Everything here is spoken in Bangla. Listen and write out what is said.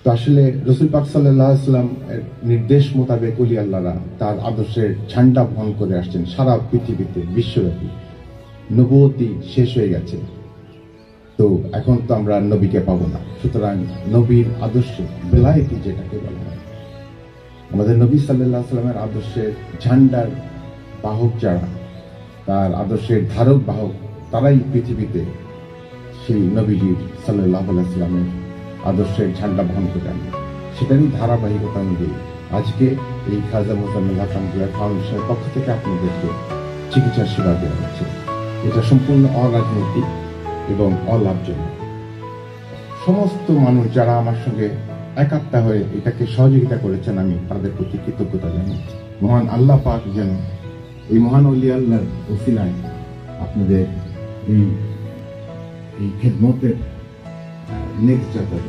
তো আসলে রাসূল পাক সাল্লাল্লাহু আলাইহি ওয়াসাল্লাম এর নির্দেশ মোতাবেক ওলি আল্লাহরা তার আদর্শের ঝান্ডা বহন করে আসছেন সারা পৃথিবীতে, বিশ্বব্যাপী। নবুয়তি শেষ হয়ে গেছে, তো এখন তো আমরা নবীকে পাবো না। সুতরাং নবীর আদর্শে বেলায়েতি যেটাকে বলা হয়, আমাদের নবী সাল্লাল্লাহু আলাইহি ওয়াসাল্লামের আদর্শের ঝান্ডার বাহক যারা, তার আদর্শের ধারক বাহক, তারাই পৃথিবীতে সেই নবীজির সাল্লাল্লাহু আলাইহি ওয়াসাল্লামের আদর্শের ঝান্ডা বহন করে আনবে। সেটারই ধারাবাহিকতা অনুযায়ী আজকে এই খাজা মোজাম্মেল হক রহমাতুল্লাহ ফাউন্ডেশনের পক্ষ থেকে আপনাদেরকে চিকিৎসা সেবা দেওয়া হচ্ছে। এটা সম্পূর্ণ অরাজনৈতিক এবং অলাভজনক। সমস্ত মানুষ যারা আমার সঙ্গে একাত্মা হয়ে এটাকে সহযোগিতা করেছেন, আমি তাদের প্রতি কৃতজ্ঞতা জানাই। মহান আল্লাহ পাক যেন এই মহান ওলি আল্লাহর ওসিলায় আপনাদের এই খেদমতের নেক্সট যাত্রা